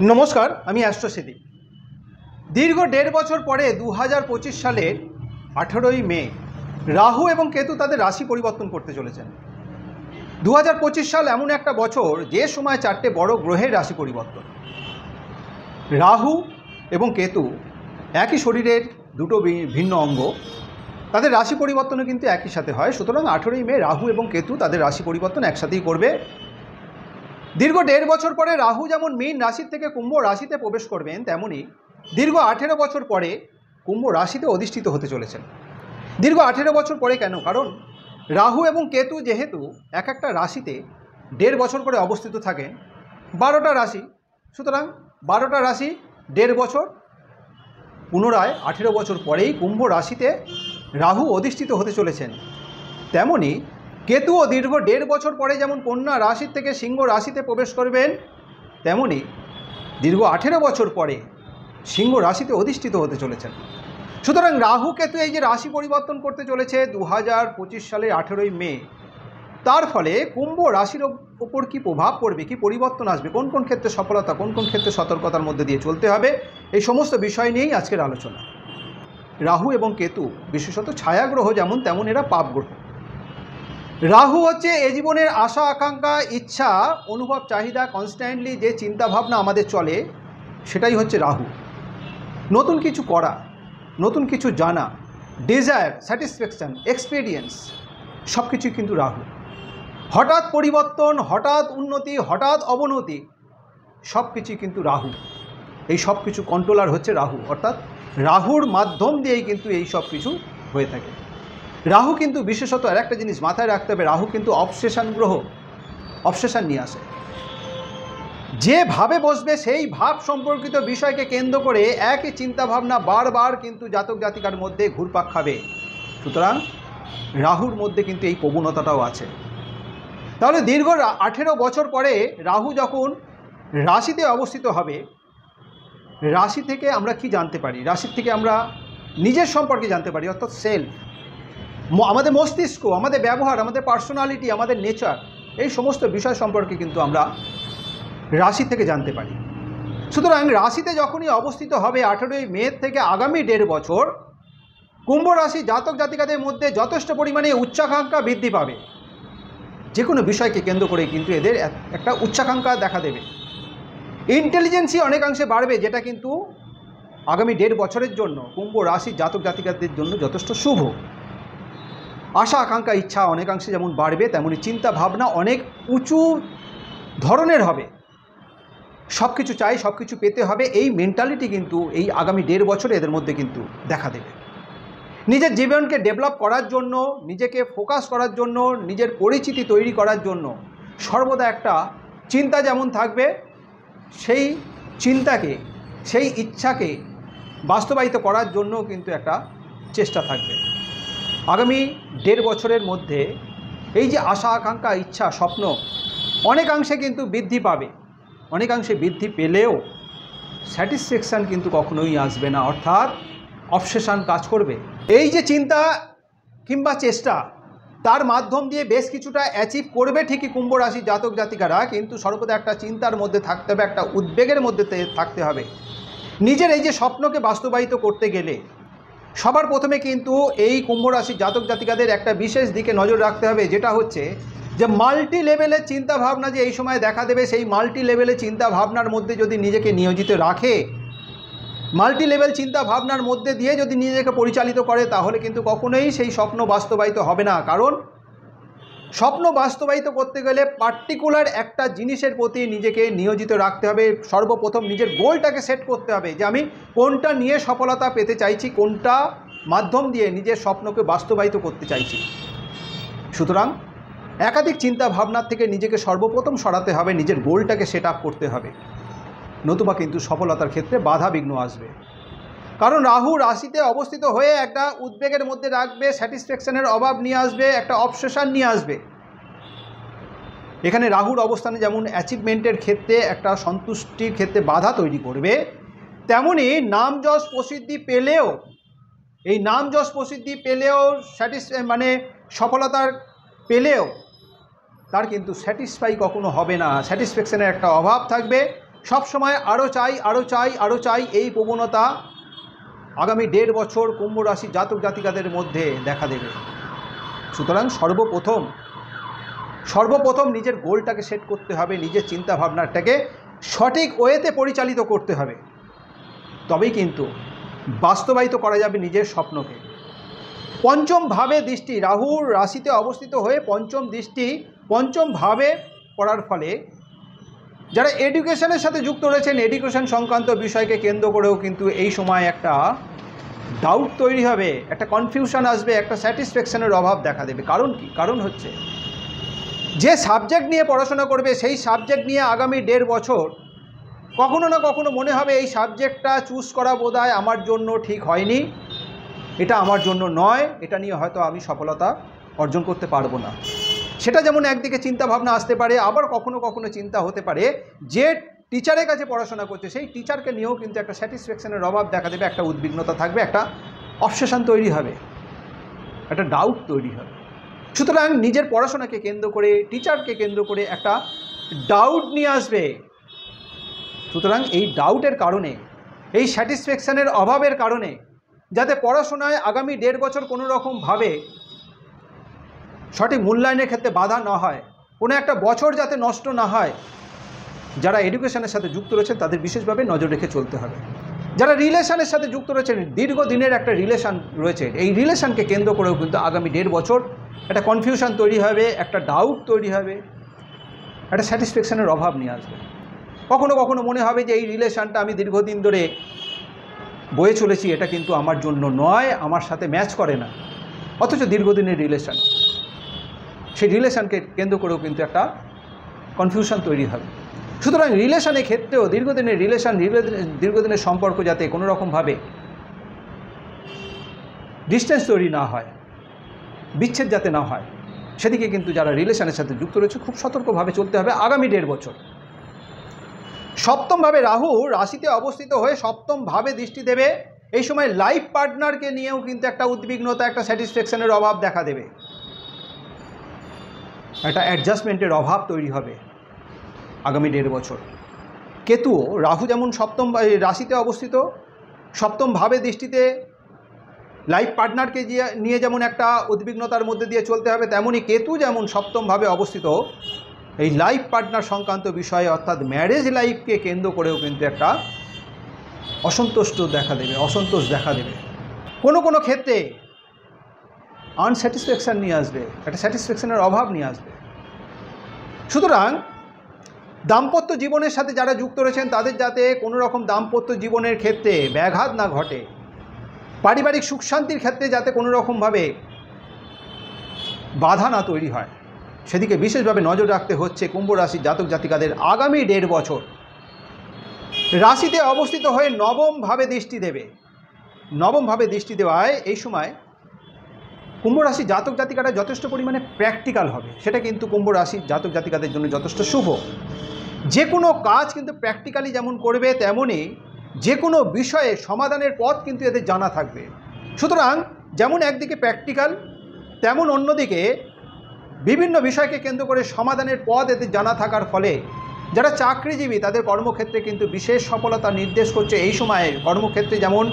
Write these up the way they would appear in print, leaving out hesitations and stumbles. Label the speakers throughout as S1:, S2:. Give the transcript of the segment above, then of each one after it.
S1: নমস্কার, আমি অ্যাস্ট্রোসিদি। দীর্ঘ 1.5 বছর পরে 2025 সালের 18ই মে রাহু এবং কেতু তাদের রাশি পরিবর্তন করতে চলেছেন। 2025 সাল এমন একটা বছর যে সময় 4টে বড় গ্রহের রাশি পরিবর্তন। রাহু এবং কেতু একই শরীরের দুটো ভিন্ন অঙ্গ, তাদের রাশি পরিবর্তনও কিন্তু একই সাথে হয়। সুতরাং 18ই মে রাহু এবং কেতু তাদের রাশি পরিবর্তন একসাথেই করবে। দীর্ঘ 1.5 বছর পরে রাহু যেমন মীন রাশি থেকে কুম্ভ রাশিতে প্রবেশ করবেন, তেমনি দীর্ঘ 18 বছর পরে কুম্ভ রাশিতে অধিষ্ঠিত হতে চলেছেন। দীর্ঘ 18 বছর পরে কেন? কারণ রাহু এবং কেতু যেহেতু এক একটা রাশিতে 1.5 বছর করে অবস্থিত থাকেন, 12টা রাশি, সুতরাং 12টা রাশি 1.5 বছর, পুনরায় 18 বছর পরেই কুম্ভ রাশিতে রাহু অধিষ্ঠিত হতে চলেছেন। তেমনি কেতুও দীর্ঘ 1.5 বছর পরে যেমন কন্যা রাশি থেকে সিংহ রাশিতে প্রবেশ করবেন, তেমনি দীর্ঘ 18 বছর পরে সিংহ রাশিতে অধিষ্ঠিত হতে চলেছেন। সুতরাং রাহু কেতু এই যে রাশি পরিবর্তন করতে চলেছে 2025 সালের 18ই মে, তার ফলে কুম্ভ রাশির ওপর কী প্রভাব পড়বে, কী পরিবর্তন আসবে, কোন কোন ক্ষেত্রে সফলতা, কোন কোন ক্ষেত্রে সতর্কতার মধ্যে দিয়ে চলতে হবে, এই সমস্ত বিষয় নিয়েই আজকের আলোচনা। রাহু এবং কেতু বিশেষত ছায়াগ্রহ যেমন, তেমন এরা পাপগ্রহ। রাহু হচ্ছে এ জীবনের আশা আকাঙ্ক্ষা, ইচ্ছা, অনুভব, চাহিদা, কনস্ট্যান্টলি যে চিন্তাভাবনা আমাদের চলে, সেটাই হচ্ছে রাহু। নতুন কিছু করা, নতুন কিছু জানা, ডিজায়ার, স্যাটিসফ্যাকশান, এক্সপিরিয়েন্স, সব কিছুই কিন্তু রাহু। হঠাৎ পরিবর্তন, হঠাৎ উন্নতি, হঠাৎ অবনতি, সব কিছুই কিন্তু রাহু। এই সব কিছু কন্ট্রোলার হচ্ছে রাহু, অর্থাৎ রাহুর মাধ্যম দিয়েই কিন্তু এই সব কিছু হয়ে থাকে। রাহু কিন্তু বিশেষত আর একটা জিনিস মাথায় রাখতে হবে, রাহু কিন্তু অবসেশন গ্রহ, অবসেশন নিয়ে আসে। যেভাবে বসবে সেই ভাব সম্পর্কিত বিষয়কে কেন্দ্র করে একই চিন্তাভাবনা বারবার কিন্তু জাতক জাতিকার মধ্যে ঘুরপাক খাবে। সুতরাং রাহুর মধ্যে কিন্তু এই প্রবণতাটাও আছে। তাহলে দীর্ঘ 18 বছর পরে রাহু যখন রাশিতে অবস্থিত হবে, রাশি থেকে আমরা কি জানতে পারি? রাশি থেকে আমরা নিজের সম্পর্কে জানতে পারি, অর্থাৎ সেলফ, আমাদের মস্তিষ্ক, আমাদের ব্যবহার, আমাদের পার্সোনালিটি, আমাদের নেচার, এই সমস্ত বিষয় সম্পর্কে কিন্তু আমরা রাশি থেকে জানতে পারি। সুতরাং রাশিতে যখনই অবস্থিত হবে 18ই মে থেকে আগামী 1.5 বছর, কুম্ভ রাশি জাতক জাতিকাদের মধ্যে যথেষ্ট পরিমাণে উচ্চাকাঙ্ক্ষা বৃদ্ধি পাবে। যে কোনো বিষয়কে কেন্দ্র করে কিন্তু এদের একটা উচ্চাকাঙ্ক্ষা দেখা দেবে। ইন্টেলিজেন্সি অনেকাংশে বাড়বে, যেটা কিন্তু আগামী 1.5 বছরের জন্য কুম্ভ রাশি জাতক জাতিকাদের জন্য যথেষ্ট শুভ। আশা আকাঙ্ক্ষা ইচ্ছা অনেকাংশে যেমন বাড়বে, তেমনি চিন্তা ভাবনা অনেক উঁচু ধরনের হবে। সব কিছু চাই, সব কিছু পেতে হবে, এই মেন্টালিটি কিন্তু এই আগামী 1.5 বছরে এদের মধ্যে কিন্তু দেখা দেবে। নিজের জীবনকে ডেভেলপ করার জন্য, নিজেকে ফোকাস করার জন্য, নিজের পরিচিতি তৈরি করার জন্য সর্বদা একটা চিন্তা যেমন থাকবে, সেই চিন্তাকে, সেই ইচ্ছাকে বাস্তবায়িত করার জন্য কিন্তু একটা চেষ্টা থাকবে। আগামী 1.5 বছরের মধ্যে এই যে আশা আকাঙ্ক্ষা ইচ্ছা স্বপ্ন অনেকাংশে কিন্তু বৃদ্ধি পাবে। অনেকাংশে বৃদ্ধি পেলেও স্যাটিসফ্যাকশান কিন্তু কখনোই আসবে না, অর্থাৎ অবসেশন কাজ করবে। এই যে চিন্তা কিংবা চেষ্টা, তার মাধ্যম দিয়ে বেশ কিছুটা অ্যাচিভ করবে ঠিকই কুম্ভ রাশি জাতক জাতিকারা, কিন্তু সর্বদা একটা চিন্তার মধ্যে থাকতে হবে, একটা উদ্বেগের মধ্যে থাকতে হবে। নিজের এই যে স্বপ্নকে বাস্তবায়িত করতে গেলে সবার প্রথমে কিন্তু এই কুম্ভ রাশির জাতক জাতিকাদের একটা বিশেষ দিকে নজর রাখতে হবে, যেটা হচ্ছে যে মাল্টি লেভেলের চিন্তাভাবনা যে এই সময় দেখা দেবে, সেই মাল্টি লেভেলের চিন্তাভাবনার মধ্যে যদি নিজেকে নিয়োজিত রাখে, মাল্টি লেভেল চিন্তাভাবনার মধ্যে দিয়ে যদি নিজেকে পরিচালিত করে, তাহলে কিন্তু কখনোই সেই স্বপ্ন বাস্তবায়িত হবে না। কারণ স্বপ্ন বাস্তবায়িত করতে গেলে পার্টিকুলার একটা জিনিসের প্রতি নিজেকে নিয়োজিত রাখতে হবে। সর্বপ্রথম নিজের গোলটাকে সেট করতে হবে যে আমি কোনটা নিয়ে সফলতা পেতে চাইছি, কোনটা মাধ্যম দিয়ে নিজের স্বপ্নকে বাস্তবায়িত করতে চাইছি। সুতরাং একাধিক চিন্তা ভাবনার থেকে নিজেকে সর্বপ্রথম সরাতে হবে, নিজের গোলটাকে সেট আপ করতে হবে, নতুবা কিন্তু সফলতার ক্ষেত্রে বাধা বিঘ্ন আসবে। কারণ রাহু রাশিতে অবস্থিত হয়ে একটা উদ্বেগের মধ্যে রাখবে, স্যাটিসফ্যাকশানের অভাব নিয়ে আসবে, একটা অবসেশন নিয়ে আসবে। এখানে রাহুর অবস্থানে যেমন অ্যাচিভমেন্টের ক্ষেত্রে একটা সন্তুষ্টির ক্ষেত্রে বাধা তৈরি করবে, তেমনি নাম যশ প্রসিদ্ধি পেলেও, এই নাম যশ প্রসিদ্ধি পেলেও সফলতার পেলেও তার কিন্তু স্যাটিসফাই কখনো হবে না, স্যাটিসফ্যাকশানের একটা অভাব থাকবে। সব সময় আরও চাই আরও চাই আরও চাই, এই প্রবণতা আগামী 1.5 বছর কুম্ভ রাশি জাতক জাতিকাদের মধ্যে দেখা দেবে। সুতরাং সর্বপ্রথম নিজের গোলটাকে সেট করতে হবে, নিজের চিন্তাভাবনাটাকে সঠিক ওয়েতে পরিচালিত করতে হবে, তবেই কিন্তু বাস্তবায়িত করা যাবে নিজের স্বপ্নকে। পঞ্চম ভাবে দৃষ্টি, রাহুর রাশিতে অবস্থিত হয়ে পঞ্চম ভাবে পড়ার ফলে যারা এডুকেশনের সাথে যুক্ত রয়েছেন, এডুকেশন সংক্রান্ত বিষয়কে কেন্দ্র করেও কিন্তু এই সময় একটা ডাউট তৈরি হবে, একটা কনফিউশন আসবে, একটা স্যাটিসফ্যাকশনের অভাব দেখা দেবে। কারণ কি? কারণ হচ্ছে যে সাবজেক্ট নিয়ে পড়াশোনা করবে সেই সাবজেক্ট নিয়ে আগামী 1.5 বছর কখনো না কখনো মনে হবে এই সাবজেক্টটা চুজ করা বোধহয় আমার জন্য ঠিক হয়নি, এটা আমার জন্য নয়, এটা নিয়ে হয়তো আমি সফলতা অর্জন করতে পারবো না। সেটা যেমন একদিকে চিন্তাভাবনা আসতে পারে, আবার কখনো কখনো চিন্তা হতে পারে যে টিচারের কাছে পড়াশোনা করছে সেই টিচারকে নিয়েও কিন্তু একটা স্যাটিসফ্যাকশনের অভাব দেখা দেবে, একটা উদ্বিগ্নতা থাকবে, একটা অবসেশন তৈরি হবে, একটা ডাউট তৈরি হবে। সুতরাং নিজের পড়াশোনাকে কেন্দ্র করে, টিচারকে কেন্দ্র করে একটা ডাউট নিয়ে আসবে। সুতরাং এই ডাউটের কারণে, এই স্যাটিসফ্যাকশনের অভাবের কারণে যাতে পড়াশোনায় আগামী 1.5 বছর কোনো রকমভাবে সঠিক মূল্যায়নের ক্ষেত্রে বাধা না হয়, কোনো একটা বছর যাতে নষ্ট না হয়, যারা এডুকেশনের সাথে যুক্ত রয়েছেন তাদের বিশেষভাবে নজর রেখে চলতে হবে। যারা রিলেশনের সাথে যুক্ত রয়েছেন, দীর্ঘদিনের একটা রিলেশন রয়েছে, এই রিলেশনকে কেন্দ্র করেও কিন্তু আগামী 1.5 বছর একটা কনফিউশন তৈরি হবে, একটা ডাউট তৈরি হবে, একটা স্যাটিসফ্যাকশনের অভাব নিয়ে আসবে। কখনো কখনো মনে হবে যে এই রিলেশনটা আমি দীর্ঘদিন ধরে বয়ে চলেছি, এটা কিন্তু আমার জন্য নয়, আমার সাথে ম্যাচ করে না, অথচ দীর্ঘদিনের রিলেশন, সেই রিলেশনকে কেন্দ্র করেও কিন্তু একটা কনফিউশন তৈরি হবে। সুতরাং রিলেশনের ক্ষেত্রেও দীর্ঘদিনের সম্পর্ক যাতে কোনো রকমভাবে ডিস্টেন্স তৈরি না হয়, বিচ্ছেদ যাতে না হয়, সেদিকে কিন্তু যারা রিলেশনের সাথে যুক্ত রয়েছে খুব সতর্কভাবে চলতে হবে আগামী 1.5 বছর। সপ্তমভাবে রাহু রাশিতে অবস্থিত হয়ে সপ্তমভাবে দৃষ্টি দেবে, এই সময় লাইফ পার্টনারকে নিয়েও কিন্তু একটা উদ্বিগ্নতা, একটা স্যাটিসফ্যাকশনের অভাব দেখা দেবে, একটা অ্যাডজাস্টমেন্টের অভাব তৈরি হবে আগামী 1.5 বছর। কেতুও, রাহু যেমন সপ্তম রাশিতে অবস্থিত, সপ্তমভাবে দৃষ্টিতে লাইফ পার্টনারকে নিয়ে যেমন একটা উদ্বিগ্নতার মধ্যে দিয়ে চলতে হবে, তেমনই কেতু যেমন সপ্তমভাবে অবস্থিত এই লাইফ পার্টনার সংক্রান্ত বিষয়ে অর্থাৎ ম্যারেজ লাইফকে কেন্দ্র করেও কিন্তু একটা অসন্তোষ দেখা দেবে। কোনো ক্ষেত্রে আনস্যাটিসফ্যাকশান নিয়ে আসবে, একটা স্যাটিসফ্যাকশনের অভাব নিয়ে আসবে। সুতরাং দাম্পত্য জীবনের সাথে যারা যুক্ত রয়েছেন তাদের যাতে কোনো রকম দাম্পত্য জীবনের ক্ষেত্রে ব্যাঘাত না ঘটে, পারিবারিক সুখ শান্তির ক্ষেত্রে যাতে কোনো রকমভাবে বাধা না তৈরি হয়, সেদিকে বিশেষভাবে নজর রাখতে হচ্ছে কুম্ভ রাশির জাতক জাতিকাদের আগামী 1.5 বছর। রাশিতে অবস্থিত হয়ে নবমভাবে দৃষ্টি দেবে, নবমভাবে দৃষ্টি দেওয়ায় এই সময় কুম্ভ রাশির জাতক জাতিকারা যথেষ্ট পরিমাণে প্র্যাকটিক্যাল হবে, সেটা কিন্তু কুম্ভ রাশির জাতক জাতিকাদের জন্য যথেষ্ট শুভ। যে কোনো কাজ কিন্তু প্র্যাকটিক্যালি যেমন করবে, তেমনই যে কোনো বিষয়ে সমাধানের পথ কিন্তু এদের জানা থাকবে। সুতরাং যেমন একদিকে প্র্যাকটিক্যাল, তেমন অন্যদিকে বিভিন্ন বিষয়কে কেন্দ্র করে সমাধানের পথ এদের জানা থাকার ফলে যারা চাকরিজীবী তাদের কর্মক্ষেত্রে কিন্তু বিশেষ সফলতা নির্দেশ করছে। এই সময়ে কর্মক্ষেত্রে যেমন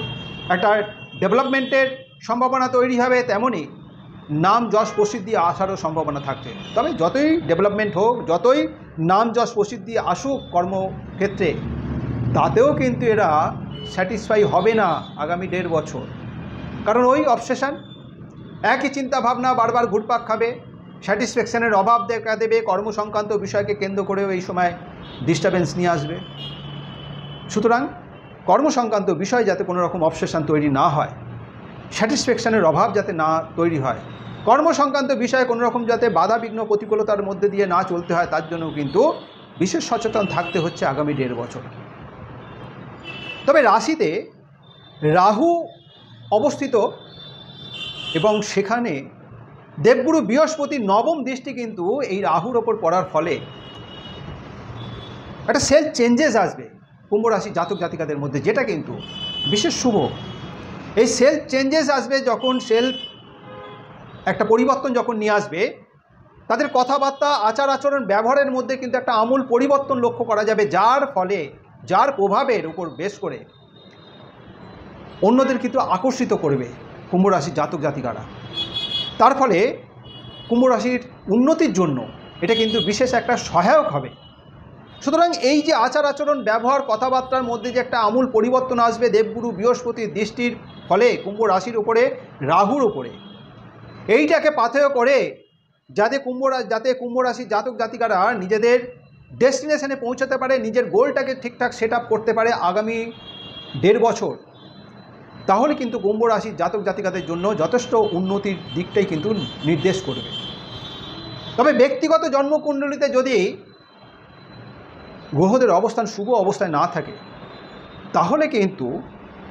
S1: একটা ডেভেলপমেন্টের সম্ভাবনা তৈরি হবে, তেমনই নাম যশ প্রসিদ্ধি আসারও সম্ভাবনা থাকছে। তবে যতই ডেভেলপমেন্ট হোক, যতই নাম যশ প্রসিদ্ধি আসুক কর্মক্ষেত্রে, তাতেও কিন্তু এরা স্যাটিসফাই হবে না আগামী 1.5 বছর। কারণ ওই অবসেশন, একই চিন্তা ভাবনা বারবার ঘুরপাক খাবে, স্যাটিসফ্যাকশনের অভাব দেখা দেবে, কর্মসংক্রান্ত বিষয়কে কেন্দ্র করেও এই সময় ডিস্টারবেন্স নিয়ে আসবে। সুতরাং কর্মসংক্রান্ত বিষয় যাতে কোনো রকম অবসেশন তৈরি না হয়, স্যাটিসফ্যাকশনের অভাব যাতে না তৈরি হয়, কর্মসংক্রান্ত বিষয়ে কোনো রকম যাতে বাধা বিঘ্ন প্রতিকূলতার মধ্যে দিয়ে না চলতে হয়, তার জন্য কিন্তু বিশেষ সচেতন থাকতে হচ্ছে আগামী 1.5 বছর। তবে রাশিতে রাহু অবস্থিত এবং সেখানে দেবগুরু বৃহস্পতির নবম দৃষ্টি কিন্তু এই রাহুর ওপর পড়ার ফলে একটা সেলফ চেঞ্জেস আসবে কুম্ভ রাশির জাতক জাতিকাদের মধ্যে, যেটা কিন্তু বিশেষ শুভ। এই সেলফ চেঞ্জেস আসবে যখন একটা পরিবর্তন যখন নিয়ে আসবে, তাদের কথাবার্তা, আচার আচরণ, ব্যবহারের মধ্যে কিন্তু একটা আমূল পরিবর্তন লক্ষ্য করা যাবে, যার ফলে যার প্রভাবের উপর বেশ করে অন্যদের কিন্তু আকর্ষিত করবে কুম্ভ রাশির জাতক জাতিকারা। তার ফলে কুম্ভ রাশির উন্নতির জন্য এটা কিন্তু বিশেষ একটা সহায়ক হবে। সুতরাং এই যে আচার আচরণ, ব্যবহার, কথাবার্তার মধ্যে যে একটা আমূল পরিবর্তন আসবে দেবগুরু বৃহস্পতির দৃষ্টির ফলে কুম্ভ রাশির উপরে, রাহুর উপরে, এইটাকে পাথেয় করে যাতে কুম্ভ রাশির জাতক জাতিকারা নিজেদের ডেস্টিনেশনে পৌঁছাতে পারে, নিজের গোলটাকে ঠিকঠাক সেট আপ করতে পারে আগামী 1.5 বছর, তাহলে কিন্তু কুম্ভ রাশির জাতক জাতিকাদের জন্য যথেষ্ট উন্নতির দিকটাই কিন্তু নির্দেশ করবে। তবে ব্যক্তিগত জন্মকুণ্ডলিতে যদি গ্রহদের অবস্থান শুভ অবস্থায় না থাকে, তাহলে কিন্তু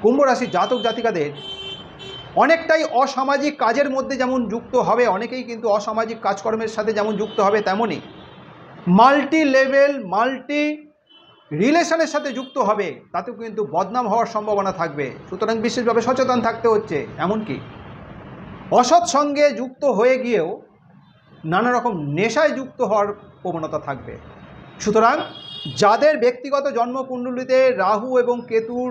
S1: কুম্ভ রাশির জাতক জাতিকাদের অনেকটাই অসামাজিক কাজের মধ্যে যেমন যুক্ত হবে, অনেকেই কিন্তু অসামাজিক কাজকর্মের সাথে যেমন যুক্ত হবে, তেমনই মাল্টি লেভেল, মাল্টি রিলেশনের সাথে যুক্ত হবে, তাতেও কিন্তু বদনাম হওয়ার সম্ভাবনা থাকবে। সুতরাং বিশেষভাবে সচেতন থাকতে হচ্ছে। এমনকি অসৎ সঙ্গে যুক্ত হয়ে গিয়েও নানা রকম নেশায় যুক্ত হওয়ার প্রবণতা থাকবে। সুতরাং যাদের ব্যক্তিগত জন্মকুণ্ডলিতে রাহু এবং কেতুর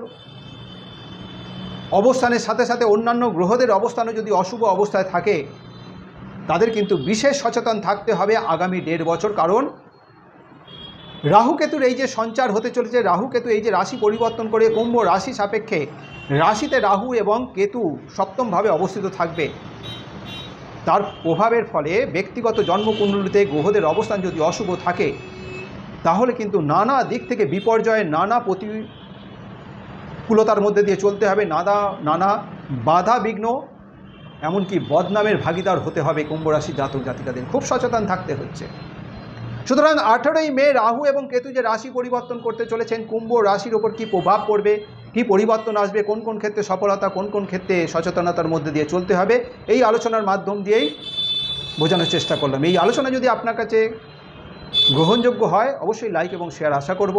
S1: অবস্থানের সাথে সাথে অন্যান্য গ্রহদের অবস্থানও যদি অশুভ অবস্থায় থাকে, তাদের কিন্তু বিশেষ সচেতন থাকতে হবে আগামী 1.5 বছর। কারণ রাহু কেতুর এই যে সঞ্চার হতে চলেছে, রাহু কেতু এই যে রাশি পরিবর্তন করে কুম্ভ রাশি সাপেক্ষে রাশিতে রাহু এবং কেতু সপ্তমভাবে অবস্থিত থাকবে, তার প্রভাবের ফলে ব্যক্তিগত জন্মকুণ্ডলিতে গ্রহদের অবস্থান যদি অশুভ থাকে, তাহলে কিন্তু নানা দিক থেকে বিপর্যয়, নানা প্রতিকূলতার মধ্যে দিয়ে চলতে হবে, নানা বাধা বিঘ্ন, এমনকি বদনামের ভাগিদার হতে হবে কুম্ভ রাশির জাতক জাতিকাদের। খুব সচেতন থাকতে হচ্ছে। সুতরাং 18ই মে রাহু এবং কেতু যে রাশি পরিবর্তন করতে চলেছেন, কুম্ভ রাশির ওপর কী প্রভাব পড়বে, কী পরিবর্তন আসবে, কোন কোন ক্ষেত্রে সফলতা, কোন কোন ক্ষেত্রে সচেতনতার মধ্যে দিয়ে চলতে হবে, এই আলোচনার মাধ্যম দিয়েই বোঝানোর চেষ্টা করলাম। এই আলোচনা যদি আপনার কাছে গ্রহণযোগ্য হয়, অবশ্যই লাইক এবং শেয়ার আশা করব।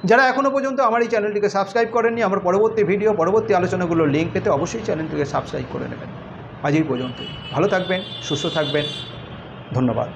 S1: যারা এখনও পর্যন্ত আমার এই চ্যানেলটিকে সাবস্ক্রাইব করেননি, আমার পরবর্তী ভিডিও, পরবর্তী আলোচনাগুলোর লিঙ্ক পেতে অবশ্যই চ্যানেলটিকে সাবস্ক্রাইব করে নেবেন। আজ এই পর্যন্ত। ভালো থাকবেন, সুস্থ থাকবেন। ধন্যবাদ।